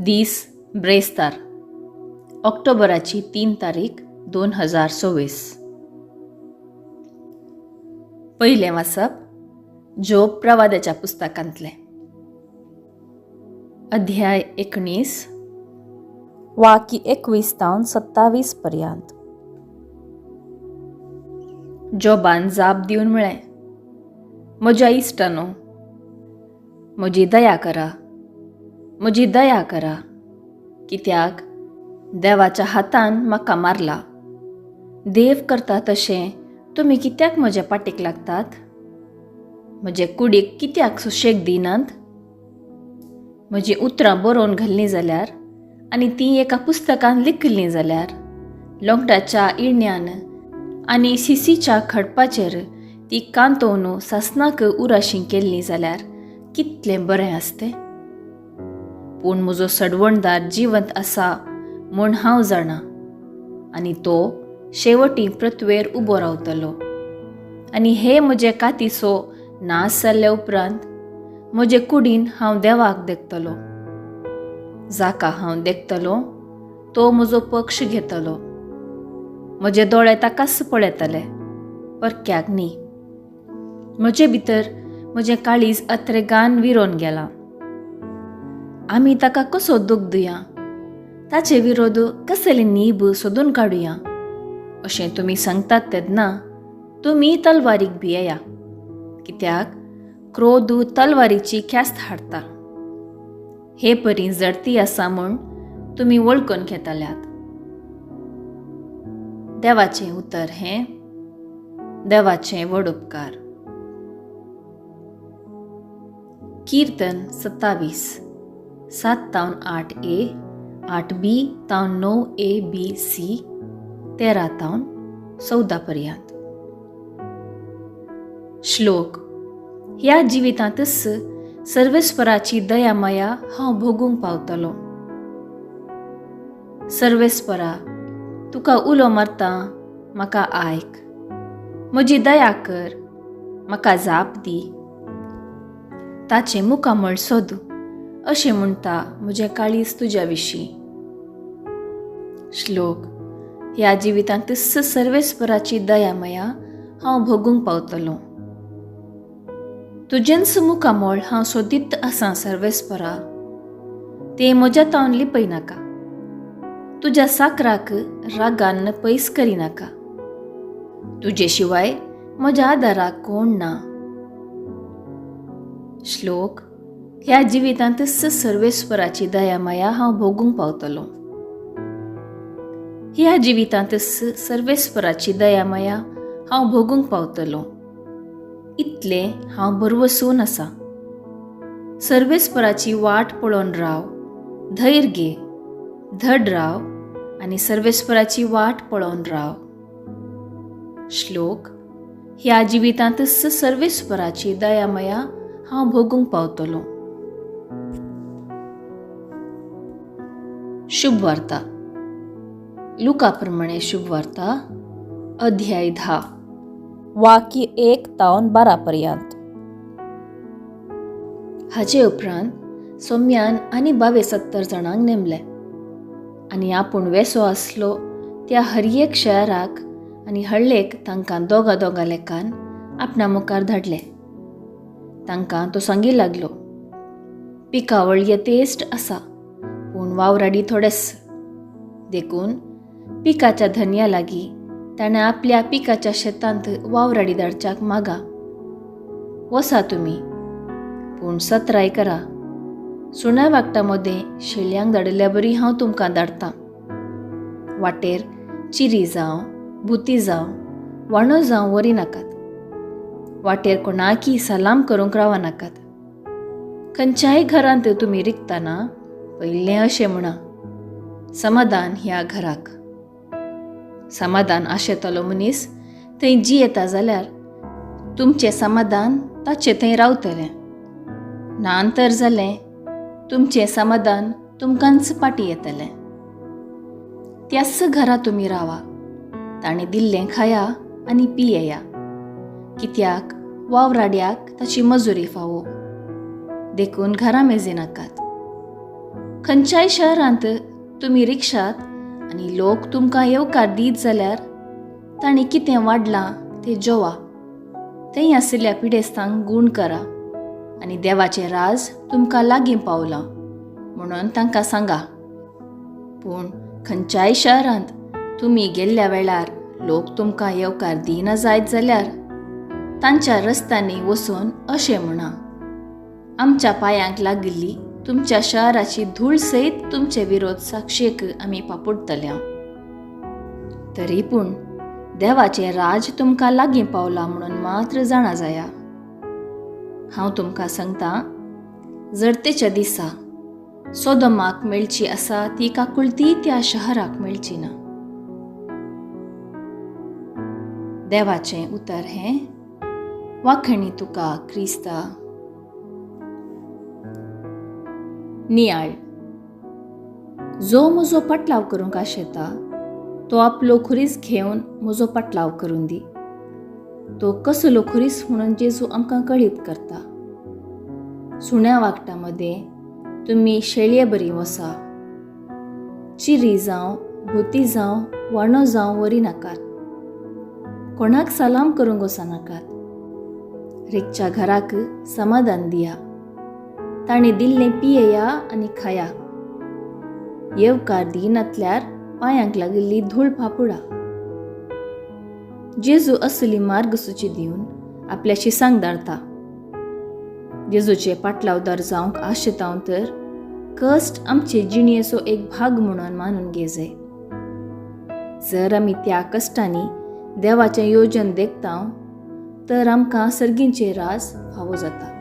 दीस ब्रेस्तार ऑक्टोबराची 3 तारीख 2024. पहिले वाचप जोब प्रवादाच्या पुस्तकांतले अध्याय 19 वाकी 21-27 पर्यंत. जोबान जाप दिवन म्हळें, म्हज्या इश्टानो, म्हजी दया करा, म्हजी दया करा, कित्याक देवाच्या हातान म्हाका मारला. देव करता तशें तुमी कित्याक म्हज्या पाटीक लागतात? म्हजे कुडीक कित्याक सुशेग दिनात? म्हजी उतरां बरोवन घाललीं जाल्यार आनी तीं एका पुस्तकान लिखलीं जाल्यार लोंगटाच्या इळण्यान आनी सिसीच्या खडपाचेर ती कांतोवन सासनाक उराशीं केल्लीं जाल्यार कितलें बरें आसतें. पूण म्हजो सडवणदार जिवंत आसा म्हूण हांव जाणा, आनी तो शेवटी पृथ्वेर उबो रावतलो. आनी हे म्हजे कातीचो नाश जाल्ले उपरांत म्हजे कुडीन हांव देवाक देगतलो. जाका हांव देगतलो तो म्हजो पक्ष घेतलो. म्हजे दोळे ताकाच पळयतले, परक्याक न्ही. म्हजे भितर म्हजें काळीज अत्रेगान विरोन गेलां. आमी ताका कसो दूख दिया, ताचे विरोध कसले नीब सोदून काडुया. अशें तुमी सांगतात तेन्ना तुमी तलवारीक भियेया, कित्याक क्रोध तलवारीची ख्यास्त हाडटा. हे परी जडती आसा म्हूण तुमी वळखून घेतल्यात. देवाचें उतर हें देवाचें व्हड उपकार. कीर्तन 27 7-8a 8b-9abc 13-14 पर्यंत. श्लोक. ह्या जिवितांतच सर्वेस्पराची दयामाया हांव भोगूंक पावतलो. सर्वेस्परा, तुका उलो मारता, म्हाका आयक. म्हजी दया कर, म्हाका जाप दी. ताचे मुखामळ सोद अशें म्हणटा म्हजें काळीज तुज्या विशीं. श्लोक. ह्या जिवितांतच सर्वेस्पराची दयामाया हांव भोगूंक पावतलो. तुजेंच मुखामळ हांव सोदीत आसां सर्वेस्परा, तें म्हज्या तावन लिपयनाका. तुज्या साकराक रागान पयस करिनाका. तुजे शिवाय म्हज्या आदाराक कोण ना. श्लोक. ह्या जिवितांतच सर्वेस्पराची दयामाया हांव भोगूंक पावतलो. ह्या जिवितांतच सर्वेस्पराची दयामाया हांव भोगूंक पावतलो. इतलें हांव भरवसून आसा. सर्वेस्पराची वाट पळोवन राव, धैर्य घे, धड राव आनी सर्वेस्पराची वाट पळोवन राव. श्लोक. ह्या जिवितांतच सर्वेस्पराची दयामाया हांव भोगूंक पावतलो. शुभ वार्ता. लुका प्रमाणे शुभ वार्ता अध्याय 10 वाकी 1-12 पर्यंत. हाचे उपरांत सोम्यान आनी 72 जाणांक नेमले आनी आपूण वेसो आसलो त्या हर एक शहराक आनी हळ्ळेक तांकां दोगा लेखान आपणा मुखार धाडले. तांकां तो सांगी लागलो, पिकावळ येतेश्ट आसा, पूण वावराडी थोडेच. देखून पिकाच्या धन्या लागीं ताणें आपल्या पिकाच्या शेतांत वावराडी धाडच्याक मागा. वसा तुमी, पूण सत्राय करा. सुण्या वागटा मदें शेळयांक धाडिल्ल्या बरी हांव तुमकां धाडटां. वाटेर चिरी जावं, भुती जावं, वांडो जावं व्हरी नाकात. वाटेर कोणाकी सलाम करूंक रावा नाकात. खंयच्याय घरांत तुमी रिकतना पयलें अशें म्हणा, समाधान ह्या घराक. समाधान आशेतलो मनीस थंय जी येता जाल्यार तुमचें समाधान ताचे थंय रावतलें. नांतर जालें तुमचें समाधान तुमकांच पाटी येतलें. त्याच घरा तुमी रावा. ताणें दिल्लें खाया आनी पियेया, कित्याक वावराड्याक ताची मजुरी फावो. देखून घरा मेजे नाकात. खंयच्याय शहरांत तुमी रिक्षात आनी लोक तुमकां येवकार दीत जाल्यार तांणी कितें वाडलां तें जोवा. थंय आशिल्ल्या पिडेस्तांक गूण करा आनी देवाचें राज तुमकां लागीं पावलां म्हणून तांकां सांगा. पूण खंयच्याय शहरांत तुमी गेल्ल्या वेळार लोक तुमकां येवकार दिना जायत जाल्यार तांच्या रस्त्यांनी वचून अशें म्हणा, आमच्या पांयांक लागिल्ली तुमच्या शहराची धूळ सयत तुमचे विरोध साक्षेक आमी पापुडतल्या. तरी पूण देवाचें राज तुमकां लागीं पावलां म्हणून मात्र जाणा जाया. हांव तुमकां सांगतां, जरतेच्या दिसा सोदोमाक मेळची आसा ती काकुळती त्या शहराक मेळची ना. देवाचें उतर हें. वाखणी तुका क्रिस्ता. नियाळ. जो म्हजो पाटलाव करूंक आशेता तो आपलो खुरीस घेवन म्हजो पाटलाव करून दी. तो कसलो खुरीस म्हणून जेजू आमकां कळीत करता. सुण्या वागटा मदें तुमी शेळये बरी वसा. चिरी जावं, भुती जावं, वांडो जावं वरी नाकात. कोणाक सलाम करूंक वचनाकात. रिकच्या घराक समाधान दिया. ताणें दिल्लें पियेया आनी खाया. येवकार दिनातल्यार पांयांक लागिल्ली धूळ फापुडा. जेजू असली मार्गसूची दिवन आपल्याशी सांग धाडटा. जेजूचे पाटलावदार जावंक आशेतांव तर कश्ट आमचे जिणयेचो एक भाग म्हणून मानून घेजय. जर आमी त्या कश्टांनी देवाचें योजन देखतांव तर आमकां सर्गींचें राज फावो जाता.